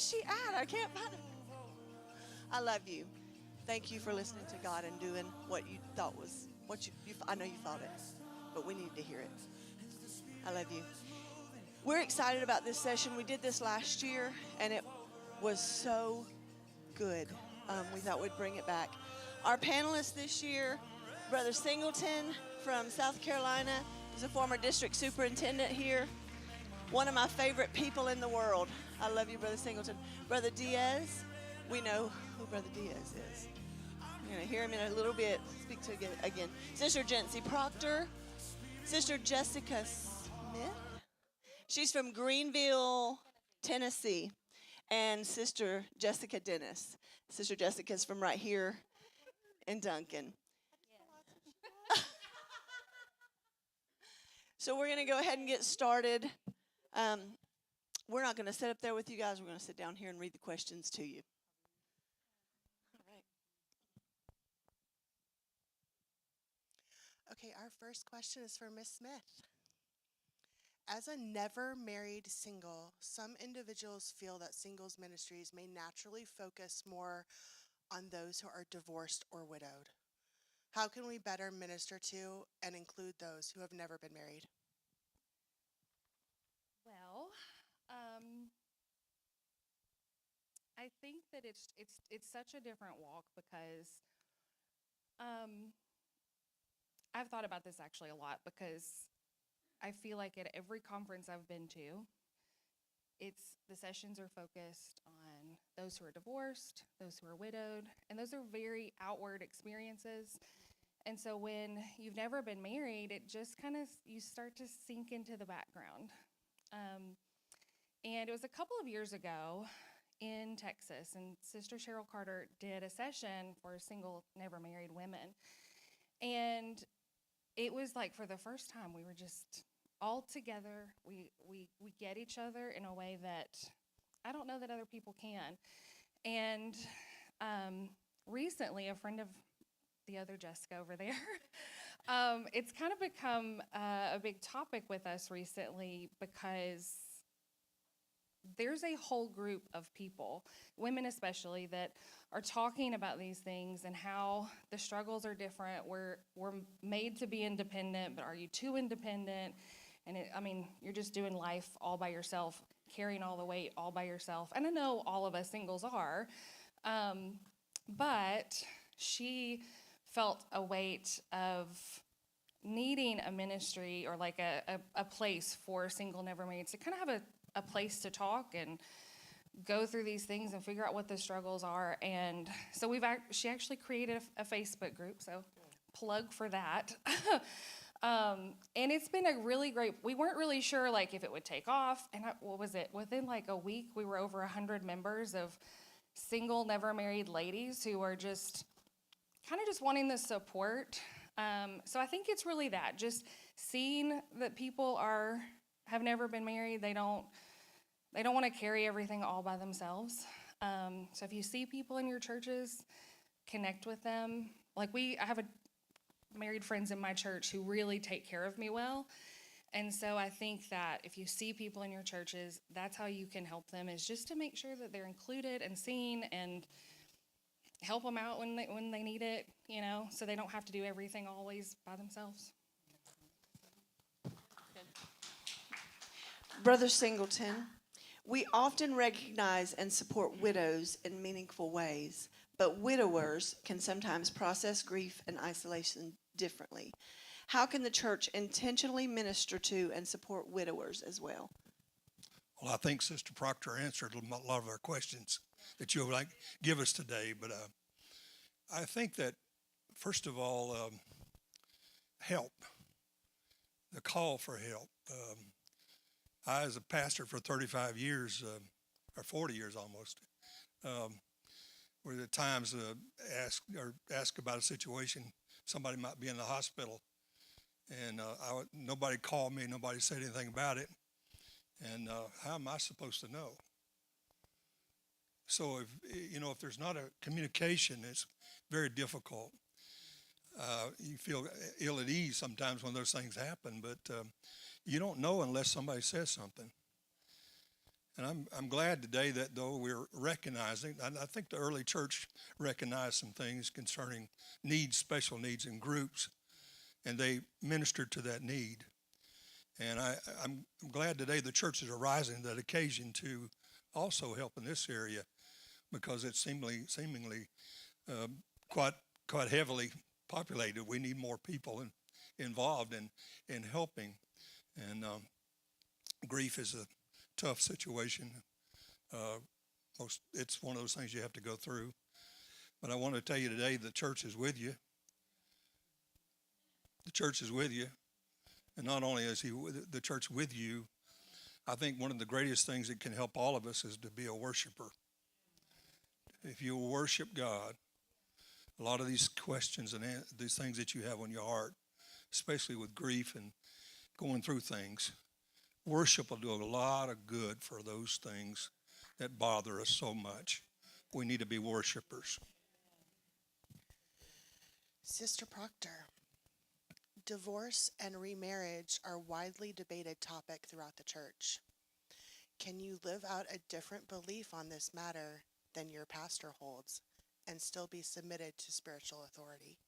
is she at? I can't find her. I love you. Thank you for listening to God and doing what you thought was what you I know you thought it, but we needed to hear it. I love you. We're excited about this session. We did this last year, and it was so good. We thought we'd bring it back. Our panelist this year, Brother Singleton from South Carolina, is a former district superintendent here. One of my favorite people in the world. I love you, Brother Singleton. Brother Diaz, we know who Brother Diaz is. You're going to hear him in a little bit. Speak to again. Sister Jency Proctor, Sister Jessica Smith. She's from Greenville, Tennessee. And Sister Jessica Dennis. Sister Jessica's from right here in Duncan. So we're going to go ahead and get started. We're not going to sit up there with you guys. We're going to sit down here and read the questions to you. All right. Okay, our first question is for Miss Smith. As a never married single, some individuals feel that singles ministries may naturally focus more on those who are divorced or widowed. How can we better minister to and include those who have never been married? Well, I think that it's such a different walk because I've thought about this actually a lot because I feel like at every conference I've been to, the sessions are focused on those who are divorced, those who are widowed, and those are very outward experiences. And so when you've never been married, it just kind of, you start to sink into the background. And it was a couple of years ago in Texas, and Sister Cheryl Carter did a session for single, never married women. And it was like for the first time, we were just all together. We get each other in a way that I don't know that other people can. And recently, a friend of the other Jessica over there, it's kind of become a big topic with us recently because there's a whole group of people, women especially, that are talking about these things and how the struggles are different. We're made to be independent, but are you too independent? And you're just doing life all by yourself, carrying all the weight all by yourself. And I know all of us singles are, but she felt a weight of needing a ministry or like a place for single, never married to kind of have a place to talk and go through these things and figure out what the struggles are. And so she actually created a Facebook group, so plug for that. And it's been a really great, we weren't really sure like if it would take off, and what was it, within like a week we were over 100 members of single, never married ladies who are just kind of just wanting the support. So I think it's really that, just seeing that people have never been married. They don't want to carry everything all by themselves. So if you see people in your churches, connect with them. Like I have married friends in my church who really take care of me well. And so I think that if you see people in your churches, that's how you can help them, is just to make sure that they're included and seen and help them out when they need it, so they don't have to do everything always by themselves. Brother Singleton, we often recognize and support widows in meaningful ways, but widowers can sometimes process grief and isolation differently. How can the church intentionally minister to and support widowers as well? Well, I think Sister Proctor answered a lot of our questions that you'll give us today, but I think that, first of all, help, the call for help. I, as a pastor for 35 years, or 40 years almost, were at times ask about a situation. Somebody might be in the hospital, and nobody called me, nobody said anything about it, and how am I supposed to know? So if there's not a communication, it's very difficult. You feel ill at ease sometimes when those things happen, but you don't know unless somebody says something. And I'm glad today that though we're recognizing, and I think the early church recognized some things concerning needs, special needs in groups, and they ministered to that need. And I'm glad today the churches are rising to that occasion to also help in this area, because it's seemingly quite heavily populated. We need more people involved in helping. And grief is a tough situation. It's one of those things you have to go through. But I want to tell you today, the church is with you. The church is with you. And not only is the church with you, I think one of the greatest things that can help all of us is to be a worshiper. If you worship God, a lot of these questions and these things that you have on your heart, especially with grief and going through things, worship will do a lot of good for those things that bother us so much. We need to be worshipers. Sister Proctor, divorce and remarriage are a widely debated topic throughout the church. Can you live out a different belief on this matter than your pastor holds and still be submitted to spiritual authority?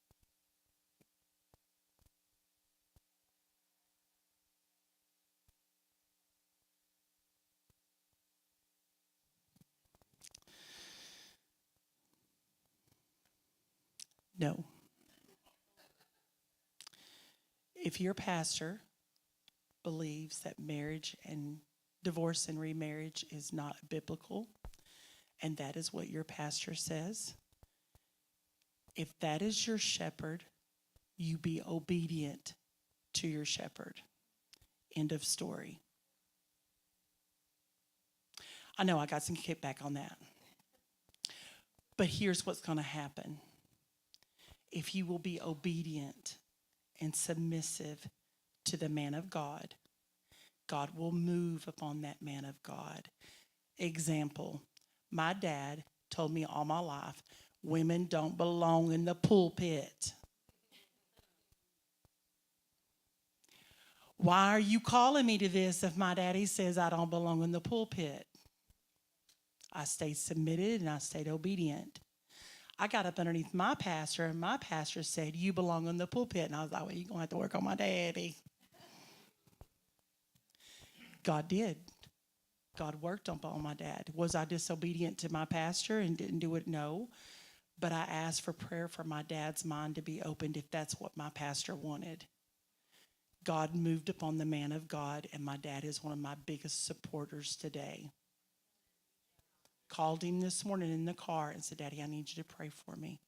No. If your pastor believes that marriage and divorce and remarriage is not biblical, and that is what your pastor says, if that is your shepherd, you be obedient to your shepherd. End of story. I know I got some kickback on that. But here's what's going to happen. If you will be obedient and submissive to the man of God, God will move upon that man of God. Example, my dad told me all my life, women don't belong in the pulpit. Why are you calling me to this if my daddy says I don't belong in the pulpit? I stayed submitted and I stayed obedient. I got up underneath my pastor, and my pastor said, you belong in the pulpit. And I was like, well, you're going to have to work on my daddy. God did. God worked on my dad. Was I disobedient to my pastor and didn't do it? No. But I asked for prayer for my dad's mind to be opened if that's what my pastor wanted. God moved upon the man of God, and my dad is one of my biggest supporters today. Called him this morning in the car and said, Daddy, I need you to pray for me.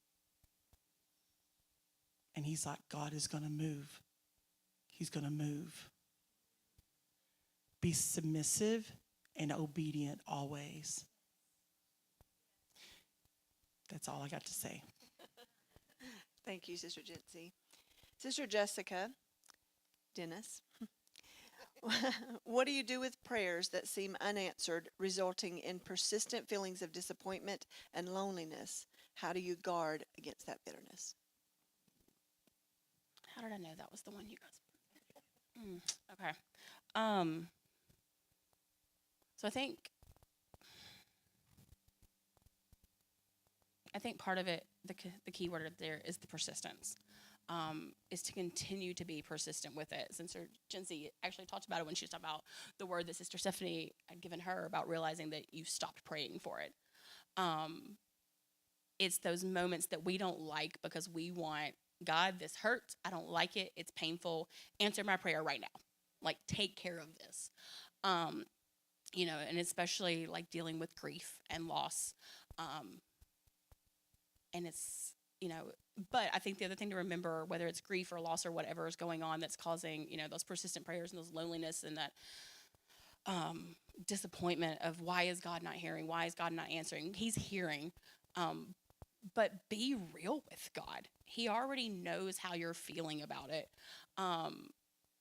And he's like, God is going to move. He's going to move. Be submissive and obedient always. That's all I got to say. Thank you, Sister Jency. Sister Jessica Dennis, what do you do with prayers that seem unanswered, resulting in persistent feelings of disappointment and loneliness? How do you guard against that bitterness? How did I know that was the one you guys? Okay. So I think part of it, the key word there is the persistence. Is to continue to be persistent with it. Sister Jency actually talked about it when she was talking about the word that Sister Stephanie had given her about realizing that you stopped praying for it. It's those moments that we don't like because we want, God, this hurts. I don't like it. It's painful. Answer my prayer right now. Like, take care of this. And especially like dealing with grief and loss. And it's, but I think the other thing to remember, whether it's grief or loss or whatever is going on that's causing, those persistent prayers and those loneliness and that disappointment of why is God not hearing? Why is God not answering? He's hearing. But be real with God. He already knows how you're feeling about it. And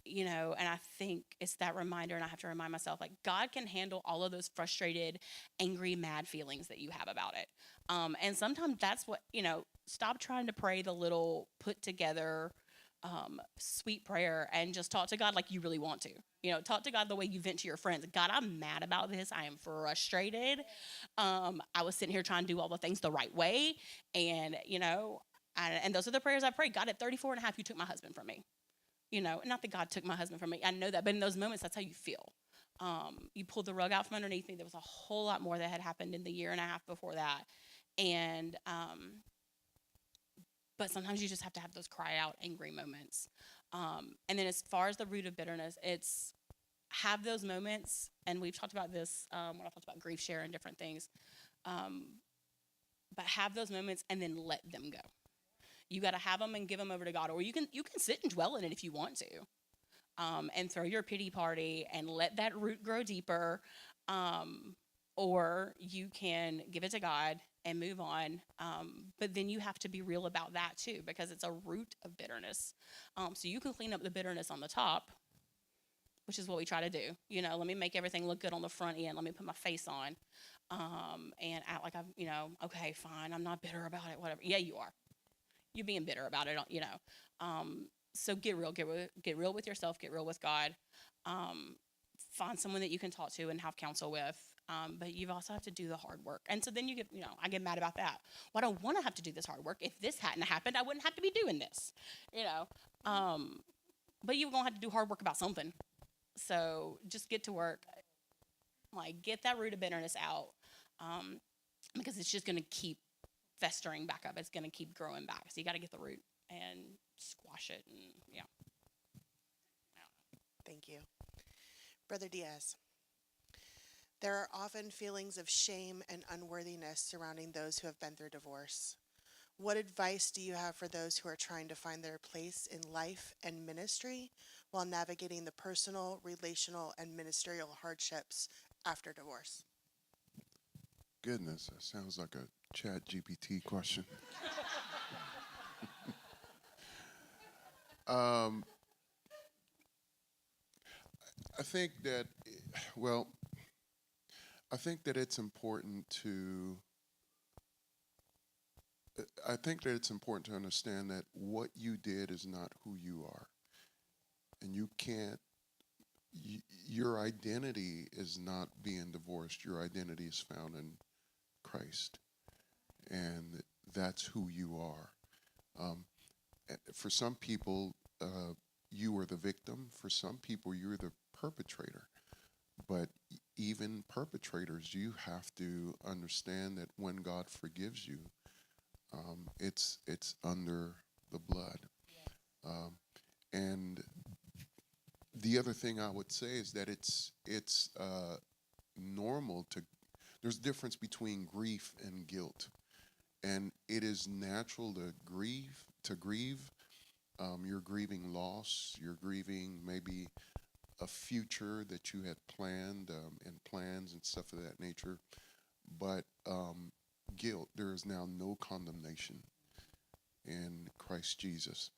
I think it's that reminder, and I have to remind myself, like, God can handle all of those frustrated, angry, mad feelings that you have about it. And sometimes that's what, stop trying to pray the little put together, sweet prayer and just talk to God like you really want to. Talk to God the way you vent to your friends. God, I'm mad about this. I am frustrated. I was sitting here trying to do all the things the right way. And, and those are the prayers I pray. God, at 34 and a half, you took my husband from me. Not that God took my husband from me. I know that. But in those moments, that's how you feel. You pulled the rug out from underneath me. There was a whole lot more that had happened in the year and a half before that. And, but sometimes you just have to have those cry out, angry moments. And then as far as the root of bitterness, it's have those moments. And we've talked about this when I talked about grief share and different things. But have those moments and then let them go. You got to have them and give them over to God. Or you can sit and dwell in it if you want to. And throw your pity party and let that root grow deeper. Or you can give it to God and move on. But then you have to be real about that too, because it's a root of bitterness. So you can clean up the bitterness on the top, which is what we try to do. Let me make everything look good on the front end. Let me put my face on and act like okay, fine. I'm not bitter about it, whatever. Yeah, you are. You're being bitter about it, So get real with yourself, get real with God. Find someone that you can talk to and have counsel with. But you also have to do the hard work. And so then you get, I get mad about that. Well, I don't want to have to do this hard work. If this hadn't happened, I wouldn't have to be doing this, But you're going to have to do hard work about something. So just get to work. Get that root of bitterness out because it's just going to keep festering back up. It's going to keep growing back. So you got to get the root and squash it. And Thank you. Brother Diaz. There are often feelings of shame and unworthiness surrounding those who have been through divorce. What advice do you have for those who are trying to find their place in life and ministry while navigating the personal, relational, and ministerial hardships after divorce? Goodness, that sounds like a Chat GPT question. I think that, it's important to understand that what you did is not who you are. And you can't, your identity is not being divorced. Your identity is found in Christ. And that's who you are. For some people, you are the victim. For some people, you're the perpetrator. But even perpetrators, you have to understand that when God forgives you, it's under the blood. And the other thing I would say is that it's normal to. There's a difference between grief and guilt, and it is natural to grieve. You're grieving loss. You're grieving maybe a future that you had planned and plans and stuff of that nature. But guilt, there is now no condemnation in Christ Jesus.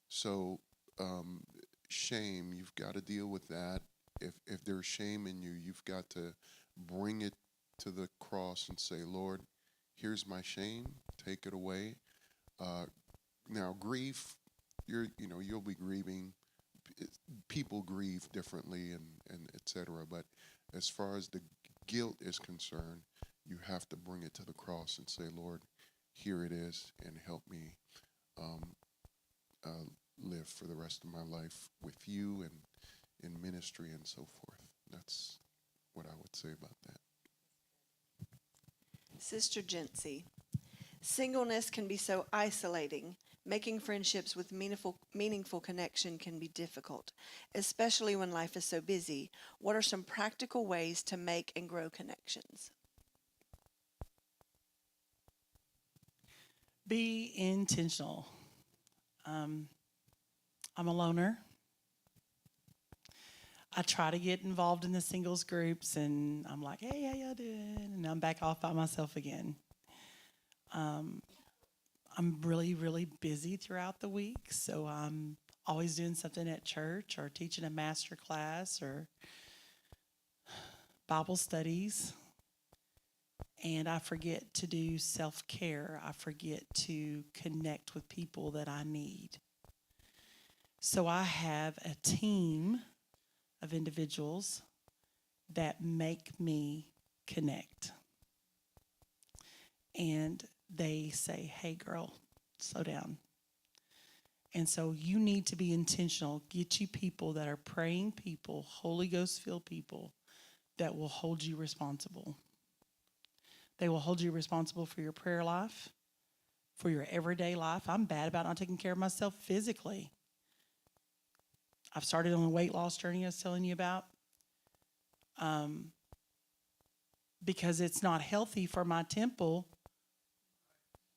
So shame, you've got to deal with that. If there's shame in you, you've got to bring it to the cross and say, Lord, here's my shame. Take it away. Now, grief, you'll be grieving. People grieve differently and et cetera. But as far as the guilt is concerned, you have to bring it to the cross and say, Lord, here it is, and help me live for the rest of my life with you and in ministry and so forth. That's what I would say about that. Sister Jency, singleness can be so isolating. Making friendships with meaningful connection can be difficult, especially when life is so busy. What are some practical ways to make and grow connections? Be intentional. I'm a loner. I try to get involved in the singles groups, and I'm like, hey, how y'all doing? And I'm back off by myself again. I'm really, really busy throughout the week, so I'm always doing something at church or teaching a master class or Bible studies. And I forget to do self-care. I forget to connect with people that I need. So I have a team of individuals that make me connect. And they say, hey, girl, slow down. And so you need to be intentional. Get you people that are praying people, Holy Ghost filled people that will hold you responsible. They will hold you responsible for your prayer life, for your everyday life. I'm bad about not taking care of myself physically. I've started on a weight loss journey I was telling you about, because it's not healthy for my temple.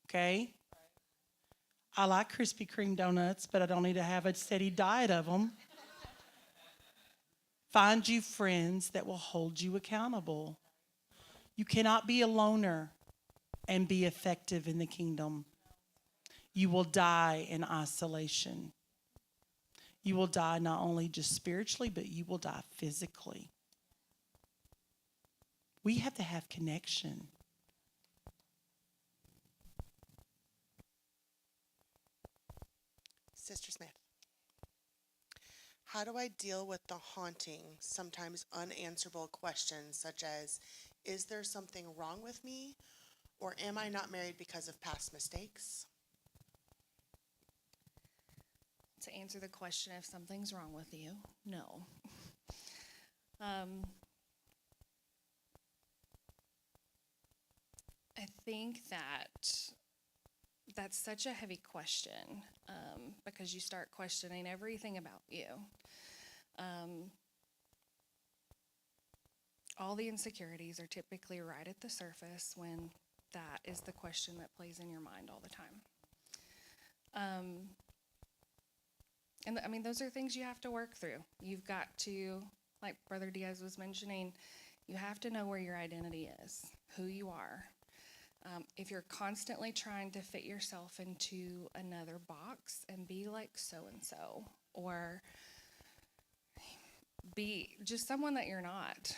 Okay? I like Krispy Kreme donuts, but I don't need to have a steady diet of them. Find you friends that will hold you accountable. You cannot be a loner and be effective in the kingdom. You will die in isolation. You will die not only just spiritually, but you will die physically. We have to have connection. Sister Smith, how do I deal with the haunting, sometimes unanswerable questions such as, is there something wrong with me? Or am I not married because of past mistakes? To answer the question if something's wrong with you, no. I think that's such a heavy question, because you start questioning everything about you. All the insecurities are typically right at the surface when that is the question that plays in your mind all the time. And I mean, those are things you have to work through. You've got to, like Brother Diaz was mentioning, you have to know where your identity is, who you are. If you're constantly trying to fit yourself into another box and be like so-and-so, or be just someone that you're not,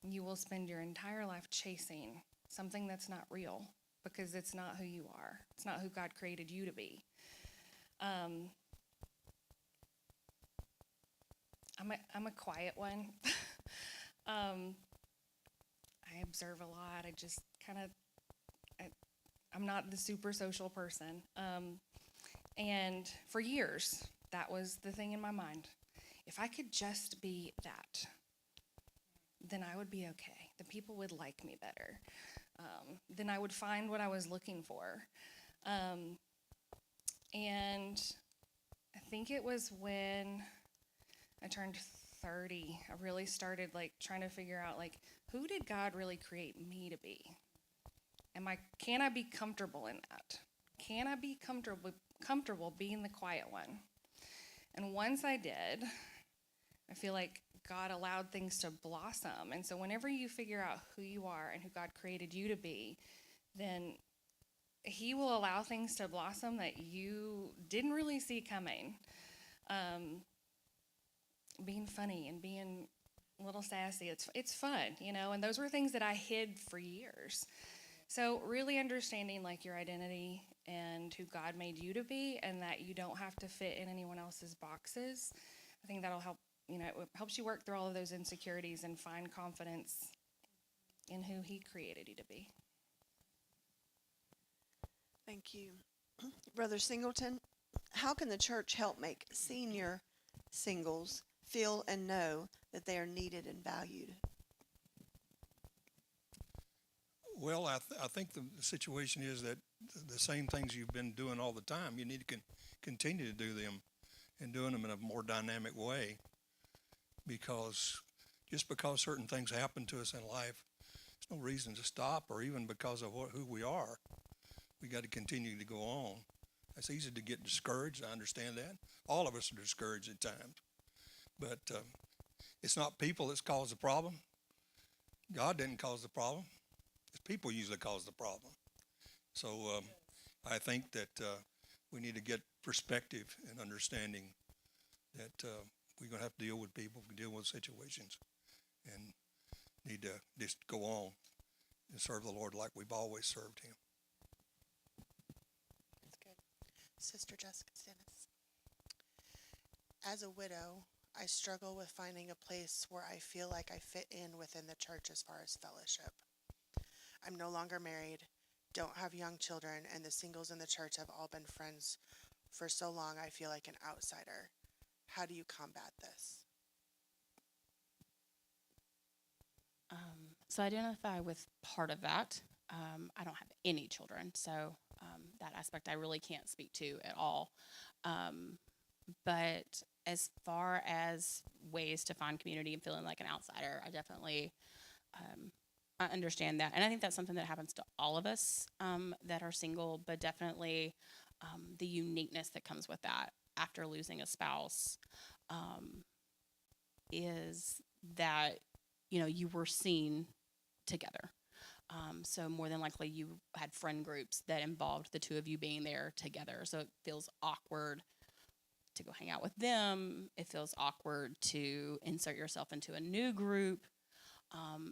you will spend your entire life chasing something that's not real, because it's not who you are. It's not who God created you to be. I'm a quiet one. I observe a lot. I just I'm not the super social person. And for years, that was the thing in my mind. If I could just be that, then I would be okay. The people would like me better. Then I would find what I was looking for. And I think it was when I turned 30, I really started trying to figure out who did God really create me to be? Can I be comfortable in that? Can I be comfortable being the quiet one? And once I did, I feel like God allowed things to blossom. And so whenever you figure out who you are and who God created you to be, then He will allow things to blossom that you didn't really see coming. Being funny and being a little sassy, it's fun, and those were things that I hid for years. So really understanding your identity and who God made you to be, and that you don't have to fit in anyone else's boxes. I think that'll help, it helps you work through all of those insecurities and find confidence in who He created you to be. Thank you. Brother Singleton, how can the church help make senior singles feel and know that they are needed and valued? Well, I think the situation is that the same things you've been doing all the time, you need to continue to do them, and doing them in a more dynamic way, because just because certain things happen to us in life, there's no reason to stop, or even because of who we are. We got to continue to go on. It's easy to get discouraged. I understand that. All of us are discouraged at times. But it's not people that's caused the problem. God didn't cause the problem. It's people usually cause the problem. So I think that we need to get perspective and understanding that we're going to have to deal with people, deal with situations, and need to just go on and serve the Lord like we've always served Him. That's good. Sister Jessica Stennis. As a widow, I struggle with finding a place where I feel like I fit in within the church as far as fellowship. I'm no longer married, don't have young children, and the singles in the church have all been friends for so long I feel like an outsider. How do you combat this? So I identify with part of that. I don't have any children, so that aspect I really can't speak to at all. But as far as ways to find community and feeling like an outsider, I definitely I understand that, and I think that's something that happens to all of us that are single. But definitely the uniqueness that comes with that after losing a spouse is that you were seen together. So more than likely you had friend groups that involved the two of you being there together. So it feels awkward to go hang out with them. It feels awkward to insert yourself into a new group,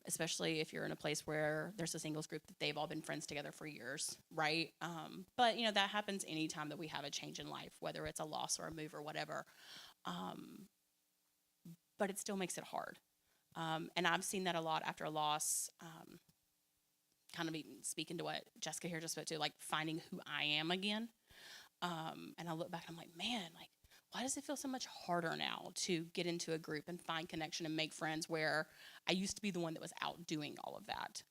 especially if you're in a place where there's a singles group that they've all been friends together for years, right? But that happens anytime that we have a change in life, whether it's a loss or a move or whatever. But it still makes it hard. And I've seen that a lot after a loss, kind of speaking to what Jessica here just spoke to, like finding who I am again. And I look back and I'm like, man, like, why does it feel so much harder now to get into a group and find connection and make friends where I used to be the one that was out doing all of that?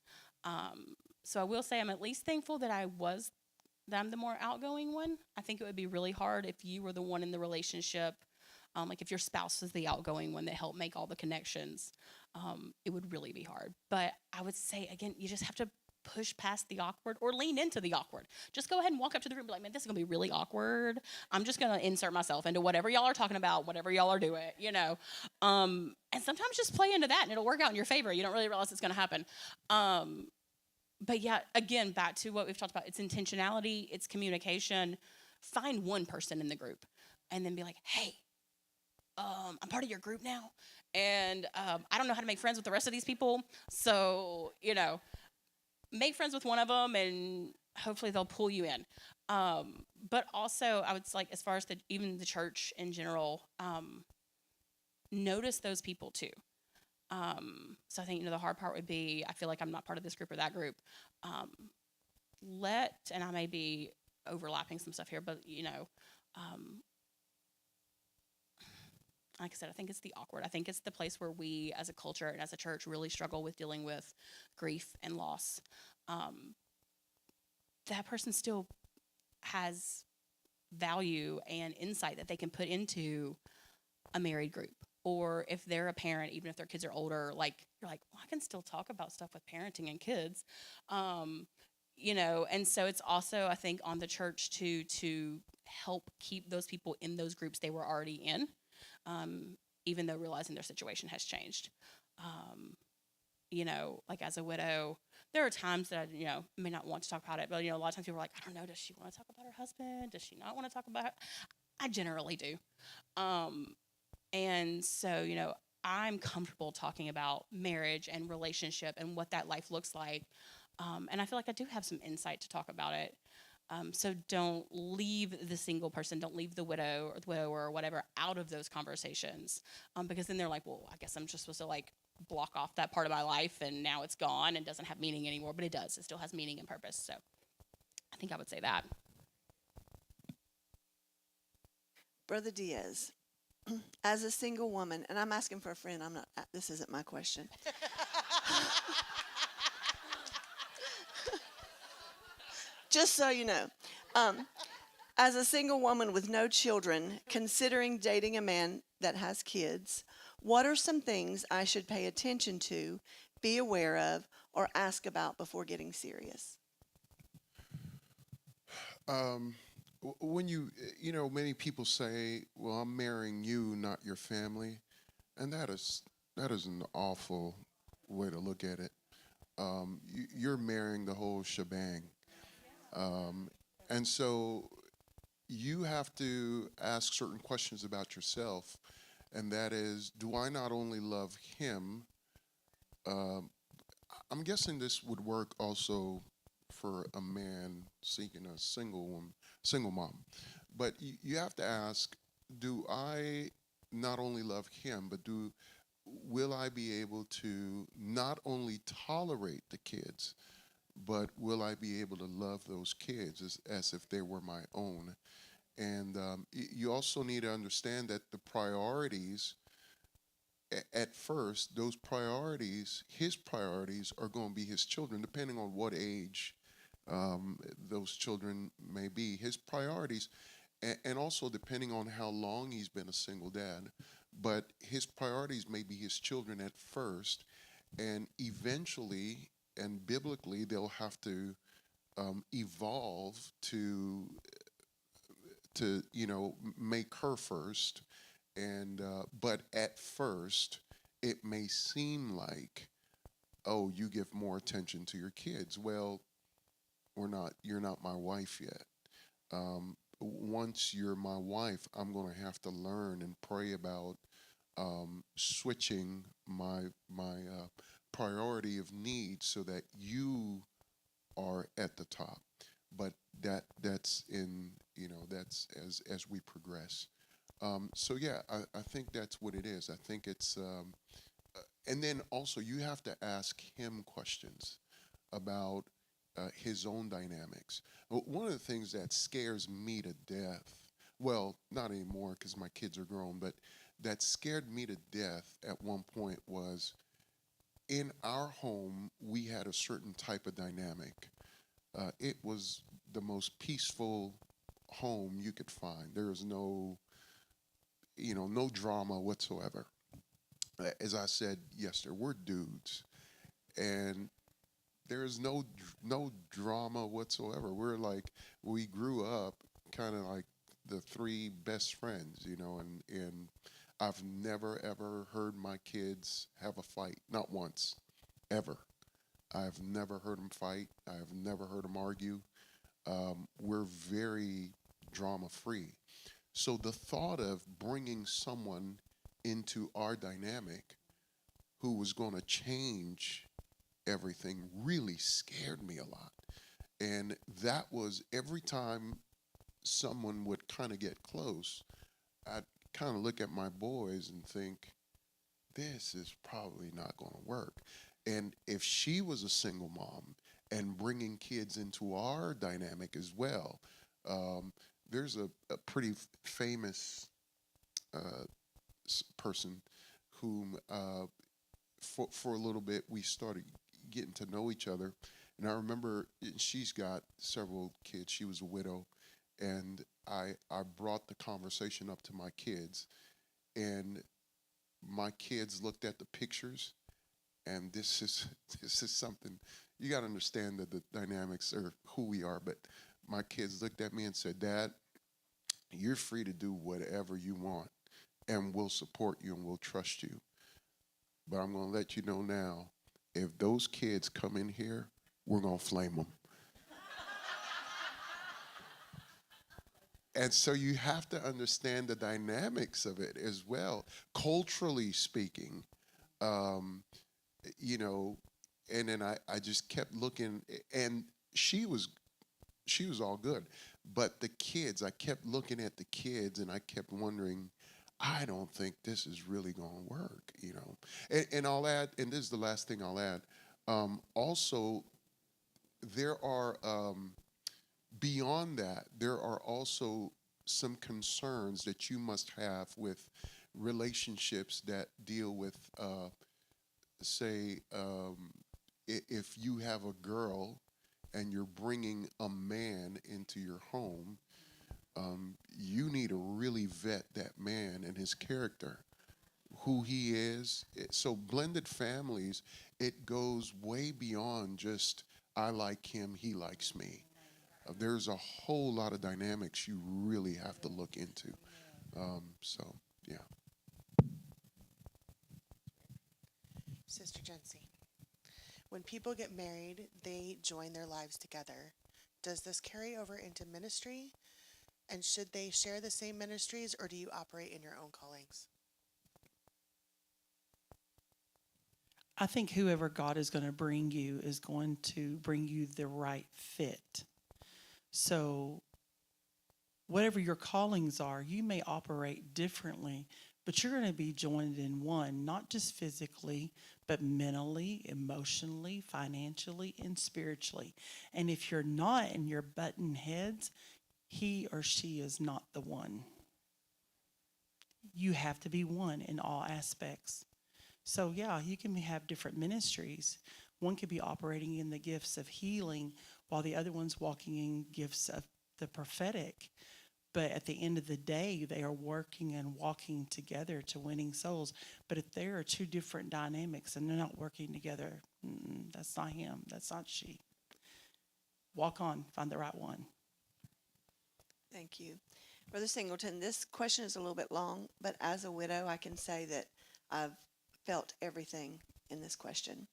So I will say I'm at least thankful that I'm the more outgoing one. I think it would be really hard if you were the one in the relationship. Like if your spouse was the outgoing one that helped make all the connections, it would really be hard. But I would say, again, you just have to push past the awkward or lean into the awkward. Just go ahead and walk up to the group and be like, man, this is going to be really awkward. I'm just going to insert myself into whatever y'all are talking about, whatever y'all are doing, And sometimes just play into that and it'll work out in your favor. You don't really realize it's going to happen. But yeah, again, back to what we've talked about. It's intentionality, it's communication. Find one person in the group and then be like, hey, I'm part of your group now, and I don't know how to make friends with the rest of these people. So, make friends with one of them, and hopefully they'll pull you in. But also, I would like, as far as even the church in general, notice those people too. So I think the hard part would be I feel like I'm not part of this group or that group. And I may be overlapping some stuff here, but like I said, I think it's the awkward. I think it's the place where we as a culture and as a church really struggle with dealing with grief and loss. That person still has value and insight that they can put into a married group. Or if they're a parent, even if their kids are older, like you're like, well, I can still talk about stuff with parenting and kids. And so it's also, I think, on the church to help keep those people in those groups they were already in. Even though realizing their situation has changed. Like as a widow, there are times that I, may not want to talk about it, but, a lot of times people are like, I don't know, does she want to talk about her husband? Does she not want to talk about her? I generally do. And so, I'm comfortable talking about marriage and relationship and what that life looks like. And I feel like I do have some insight to talk about it. So don't leave the single person, don't leave the widow or the widower or whatever out of those conversations, because then they're like, well, I guess I'm just supposed to like block off that part of my life and now it's gone and doesn't have meaning anymore, but it does. It still has meaning and purpose. So I think I would say that. Brother Diaz, as a single woman, and I'm asking for a friend, this isn't my question. Just so you know, as a single woman with no children, considering dating a man that has kids, what are some things I should pay attention to, be aware of, or ask about before getting serious? When many people say, well, I'm marrying you, not your family. And that is an awful way to look at it. You're marrying the whole shebang. And so you have to ask certain questions about yourself, and that is, do I not only love him, I'm guessing this would work also for a man seeking a single mom, but you have to ask, do I not only love him, but will I be able to not only tolerate the kids, but will I be able to love those kids as if they were my own? And you also need to understand that the priorities, at first, those priorities, his priorities, are going to be his children, depending on what age those children may be. His priorities, and also depending on how long he's been a single dad, but his priorities may be his children at first, and eventually and biblically they'll have to evolve to make her first, and but at first it may seem like, oh, you give more attention to your kids. Well, you're not my wife yet. Once you're my wife, I'm going to have to learn and pray about switching my priority of needs so that you are at the top. But that's in that's as we progress. So yeah, I think that's what it is. I think it's and then also you have to ask him questions about his own dynamics. One of the things that scares me to death, well, not anymore because my kids are grown, but that scared me to death at one point was, in our home, we had a certain type of dynamic. It was the most peaceful home you could find. There was no drama whatsoever. As I said yesterday, we're dudes, and there is no drama whatsoever. We grew up kind of like the three best friends, and I've never ever heard my kids have a fight, not once, ever. I've never heard them fight. I've never heard them argue. We're very drama free. So the thought of bringing someone into our dynamic who was going to change everything really scared me a lot. And that was every time someone would kind of get close, I'd kind of look at my boys and think, this is probably not going to work. And if she was a single mom and bringing kids into our dynamic as well, there's a pretty famous person whom for a little bit we started getting to know each other. And I remember she's got several kids. She was a widow. And I brought the conversation up to my kids. And my kids looked at the pictures. And this is something, you got to understand that the dynamics are who we are. But my kids looked at me and said, Dad, you're free to do whatever you want. And we'll support you and we'll trust you. But I'm going to let you know now, if those kids come in here, we're going to flame them. And so you have to understand the dynamics of it as well, culturally speaking. And then I just kept looking, and she was all good. But the kids, I kept looking at the kids, and I kept wondering, I don't think this is really going to work, And I'll add, and this is the last thing I'll add, also, there are, beyond that, there are also some concerns that you must have with relationships that deal with, say, if you have a girl and you're bringing a man into your home, you need to really vet that man and his character, who he is. So blended families, it goes way beyond just, I like him, he likes me. There's a whole lot of dynamics you really have to look into. So, yeah. Sister Jency, when people get married, they join their lives together. Does this carry over into ministry? And should they share the same ministries, or do you operate in your own callings? I think whoever God is going to bring you is going to bring you the right fit. So whatever your callings are, you may operate differently, but you're going to be joined in one, not just physically, but mentally, emotionally, financially, and spiritually. And if you're not and you're button heads, he or she is not the one. You have to be one in all aspects. So, yeah, you can have different ministries. One could be operating in the gifts of healing while the other one's walking in gifts of the prophetic. But at the end of the day, they are working and walking together to winning souls. But if there are two different dynamics and they're not working together, that's not him, that's not she. Walk on, find the right one. Thank you. Brother Singleton, this question is a little bit long, but as a widow, I can say that I've felt everything in this question.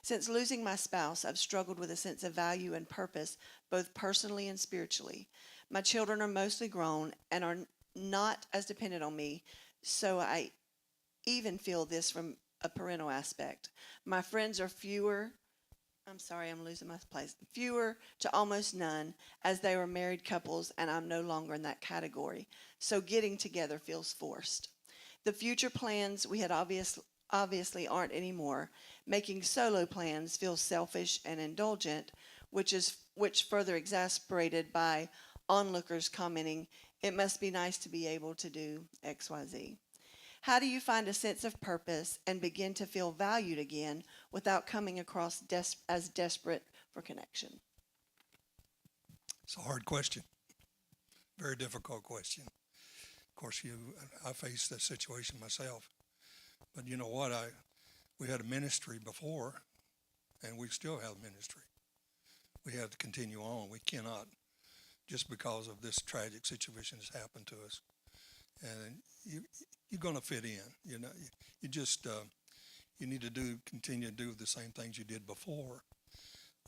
Since losing my spouse, I've struggled with a sense of value and purpose, both personally and spiritually. My children are mostly grown and are not as dependent on me, so I even feel this from a parental aspect. My friends are fewer to almost none, as they were married couples, and I'm no longer in that category. So getting together feels forced. The future plans we had obviously aren't anymore. Making solo plans feels selfish and indulgent, which further exasperated by onlookers commenting, "It must be nice to be able to do XYZ." How do you find a sense of purpose and begin to feel valued again without coming across as desperate for connection? It's a hard question. Very difficult question. Of course, I faced that situation myself. But you know what? We had a ministry before, and we still have ministry. We have to continue on. We cannot, just because of this tragic situation that's happened to us. And you're going to fit in. You know, you just you need to continue to do the same things you did before.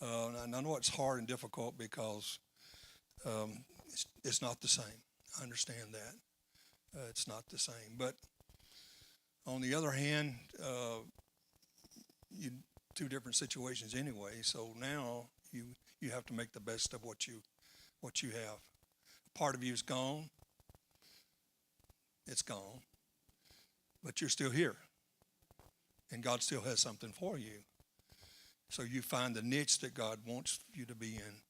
And I know it's hard and difficult because it's not the same. I understand that. It's not the same. But on the other hand, you two different situations anyway. So now you have to make the best of what you have. Part of you is gone. It's gone. But you're still here. And God still has something for you. So you find the niche that God wants you to be in,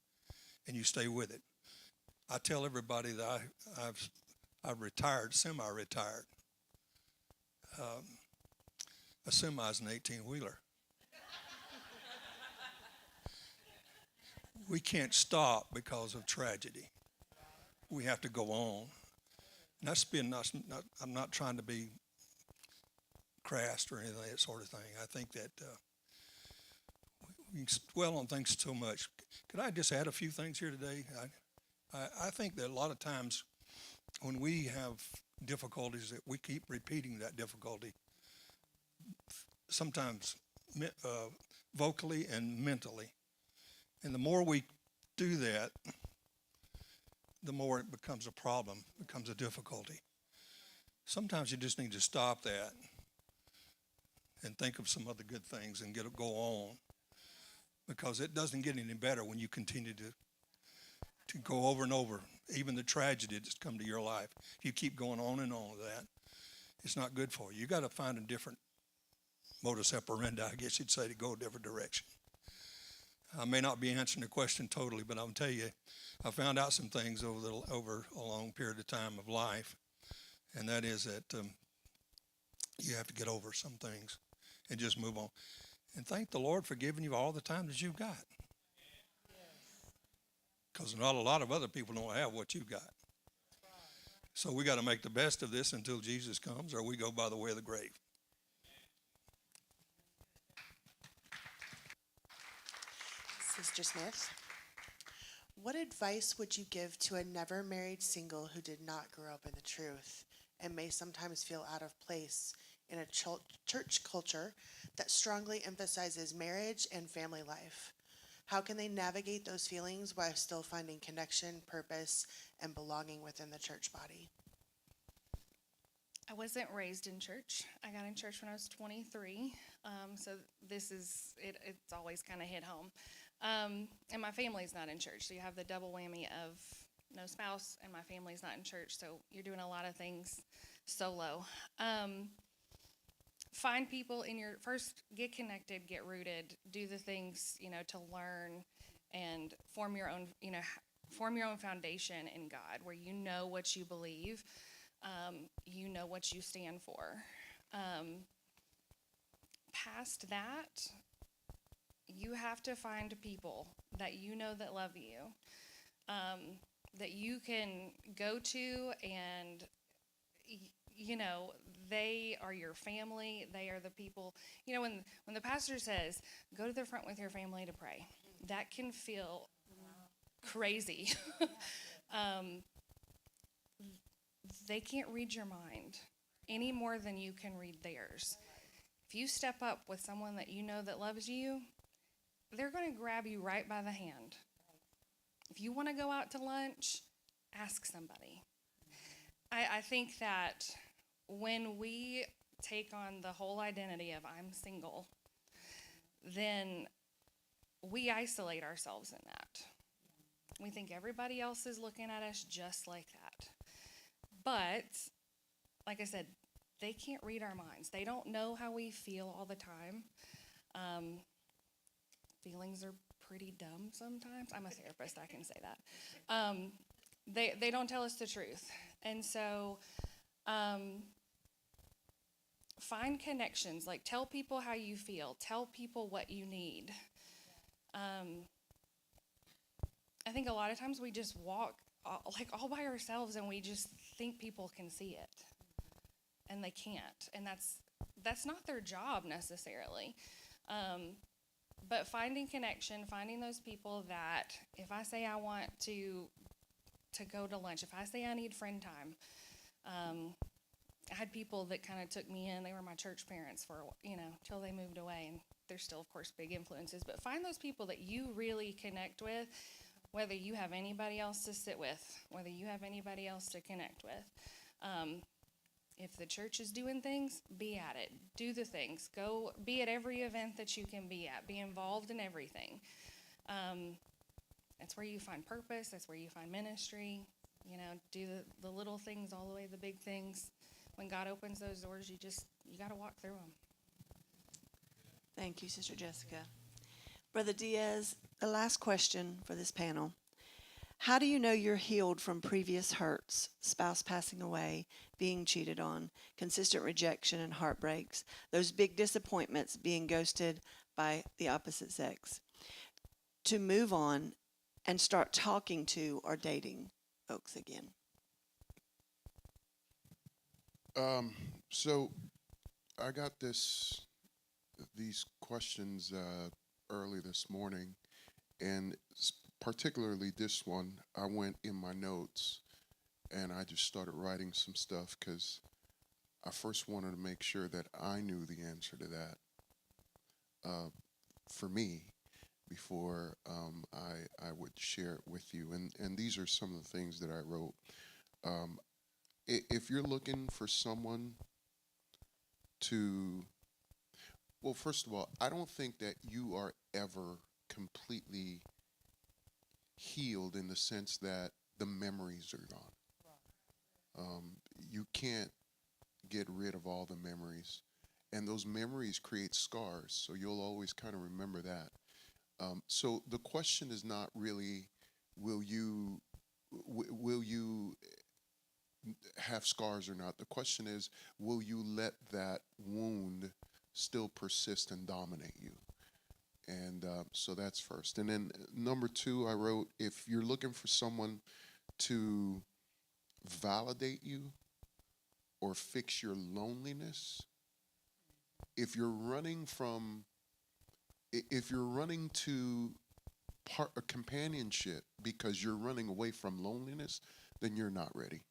and you stay with it. I tell everybody that I've retired, semi-retired. A semi is an 18-wheeler. We can't stop because of tragedy. We have to go on. And I'm not trying to be crass or anything, that sort of thing. I think that we dwell on things so much. Could I just add a few things here today? I think that a lot of times when we have difficulties, that we keep repeating that difficulty, sometimes vocally and mentally. And the more we do that, the more it becomes a problem, becomes a difficulty. Sometimes you just need to stop that and think of some other good things and go on, because it doesn't get any better when you continue to go over and over, even the tragedy that's come to your life. If you keep going on and on with that, it's not good for you. You got to find a different modus operandi, I guess you'd say, to go a different direction. I may not be answering the question totally, but I'll tell you, I found out some things over a long period of time of life, and that is that you have to get over some things and just move on. And thank the Lord for giving you all the time that you've got. Because not a lot of other people don't have what you've got. So we got to make the best of this until Jesus comes, or we go by the way of the grave. Sister Smith, what advice would you give to a never married single who did not grow up in the truth and may sometimes feel out of place in a church culture that strongly emphasizes marriage and family life? How can they navigate those feelings while still finding connection, purpose, and belonging within the church body? I wasn't raised in church. I got in church when I was 23. So it's always kind of hit home. And my family's not in church. So you have the double whammy of no spouse and my family's not in church. So you're doing a lot of things solo. Find people in your first, get connected, get rooted, do the things, to learn and form your own, form your own foundation in God where you know what you believe, you know what you stand for. Past that, you have to find people that you know that love you, that you can go to, and they are your family. They are the people. When the pastor says, "Go to the front with your family to pray," that can feel crazy. They can't read your mind any more than you can read theirs. If you step up with someone that you know that loves you, they're going to grab you right by the hand. If you want to go out to lunch, ask somebody. I think that when we take on the whole identity of I'm single, then we isolate ourselves in that. We think everybody else is looking at us just like that. But, like I said, they can't read our minds. They don't know how we feel all the time. Feelings are pretty dumb sometimes. I'm a therapist, I can say that. They don't tell us the truth. And so find connections. Like, tell people how you feel. Tell people what you need. I think a lot of times we just walk all by ourselves and we just think people can see it. And they can't. And that's not their job necessarily. But finding connection, finding those people that if I say I want to go to lunch, if I say I need friend time, I had people that kind of took me in. They were my church parents for, till they moved away. And they're still, of course, big influences. But find those people that you really connect with, whether you have anybody else to sit with, whether you have anybody else to connect with. If the church is doing things, be at it. Do the things. Go be at every event that you can be at. Be involved in everything. That's where you find purpose. That's where you find ministry. Do the little things all the way to the big things. When God opens those doors, you got to walk through them. Thank you, Sister Jessica. Brother Diaz, the last question for this panel. How do you know you're healed from previous hurts, spouse passing away, being cheated on, consistent rejection and heartbreaks, those big disappointments, being ghosted by the opposite sex, to move on and start talking to or dating folks again? So I got these questions early this morning, and particularly this one, I went in my notes and I just started writing some stuff because I first wanted to make sure that I knew the answer to that for me before I would share it with you. And these are some of the things that I wrote. If you're looking for someone well, first of all, I don't think that you are ever completely healed in the sense that the memories are gone. You can't get rid of all the memories. And those memories create scars, so you'll always kind of remember that. So the question is not really, will you have scars or not? The question is, will you let that wound still persist and dominate you? And so that's first. And then number two, I wrote, if you're looking for someone to validate you or fix your loneliness, if you're running to a companionship because you're running away from loneliness, then you're not ready.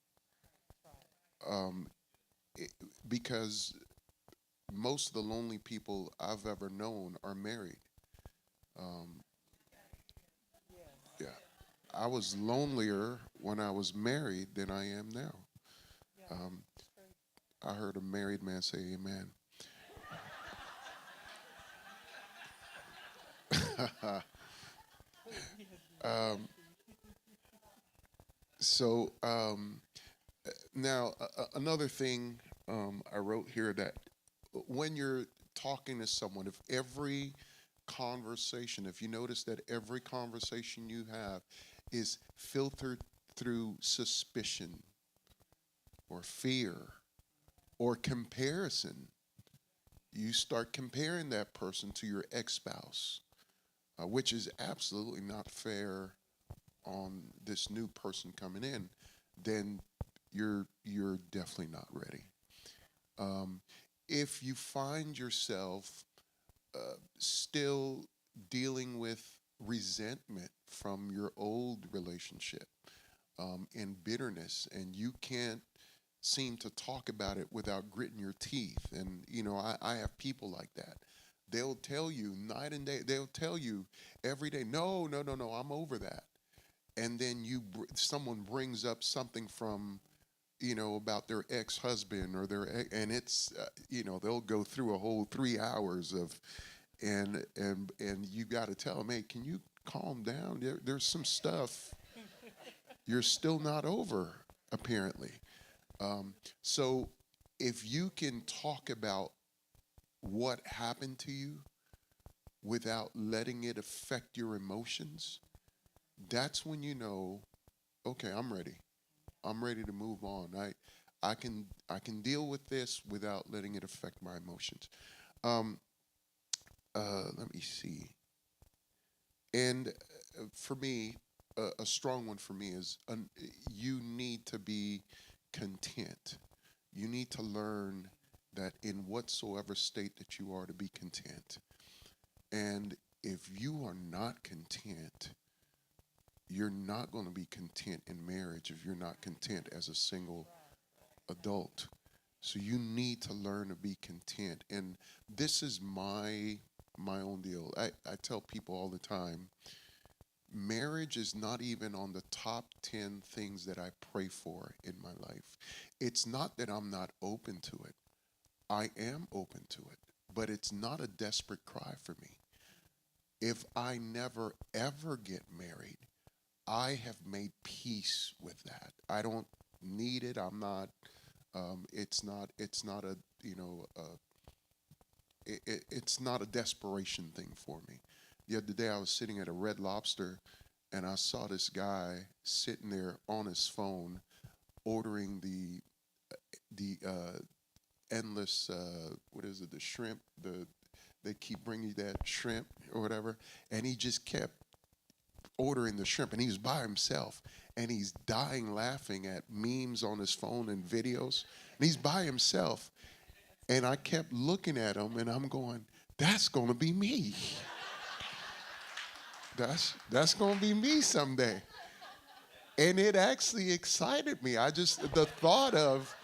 Because most of the lonely people I've ever known are married. Yeah, I was lonelier when I was married than I am now. I heard a married man say amen. So Now, another thing I wrote here, that when you're talking to someone, if every conversation, if you notice that every conversation you have is filtered through suspicion or fear or comparison, you start comparing that person to your ex-spouse, which is absolutely not fair on this new person coming in, then you're definitely not ready. If you find yourself still dealing with resentment from your old relationship, and bitterness, and you can't seem to talk about it without gritting your teeth, and I have people like that. They'll tell you night and day. They'll tell you every day, no, no, no, no, I'm over that. And then someone brings up something from about their ex-husband or and it's they'll go through a whole 3 hours of, and you got to tell them, hey, can you calm down? There's some stuff you're still not over, apparently. So if you can talk about what happened to you without letting it affect your emotions, that's when you know, okay, I'm ready. I'm ready to move on. I can deal with this without letting it affect my emotions. Let me see. And for me, a strong one for me is you need to be content. You need to learn that in whatsoever state that you are, to be content. And if you are not content, you're not going to be content in marriage if you're not content as a single adult. So you need to learn to be content. And this is my own deal. I tell people all the time, marriage is not even on the top 10 things that I pray for in my life. It's not that I'm not open to it. I am open to it, but it's not a desperate cry for me. If I never ever get married, I have made peace with that. I don't need it. I'm not. It's not a it's not a desperation thing for me. The other day I was sitting at a Red Lobster, and I saw this guy sitting there on his phone, ordering the endless what is it, the shrimp, they keep bringing you that shrimp or whatever, and he just kept ordering the shrimp, and he was by himself, and he's dying laughing at memes on his phone and videos, and he's by himself. And I kept looking at him, and I'm going, that's going to be me. That's going to be me someday. And it actually excited me. The thought of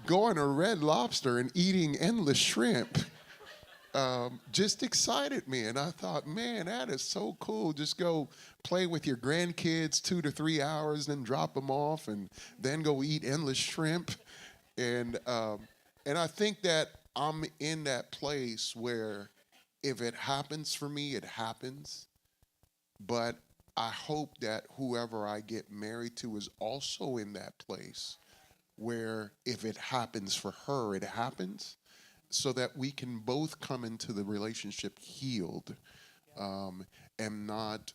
going to Red Lobster and eating endless shrimp just excited me. And I thought, man, that is so cool. Just go play with your grandkids 2 to 3 hours, then drop them off, and then go eat endless shrimp. And I think that I'm in that place where if it happens for me, it happens. But I hope that whoever I get married to is also in that place where if it happens for her, it happens, so that we can both come into the relationship healed, and not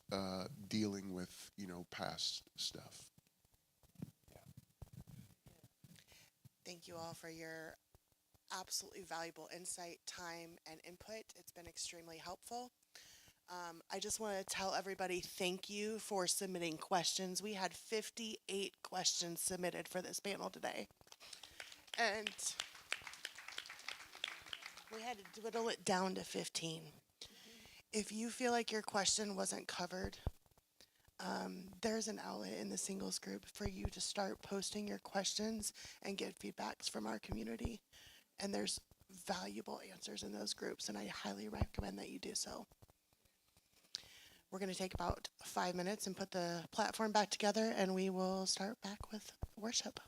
dealing with, past stuff. Thank you all for your absolutely valuable insight, time, and input. It's been extremely helpful. I just want to tell everybody thank you for submitting questions. We had 58 questions submitted for this panel today. And we had to whittle it down to 15. If you feel like your question wasn't covered, there's an outlet in the singles group for you to start posting your questions and get feedbacks from our community. And there's valuable answers in those groups, and I highly recommend that you do so. We're going to take about 5 minutes and put the platform back together, and we will start back with worship.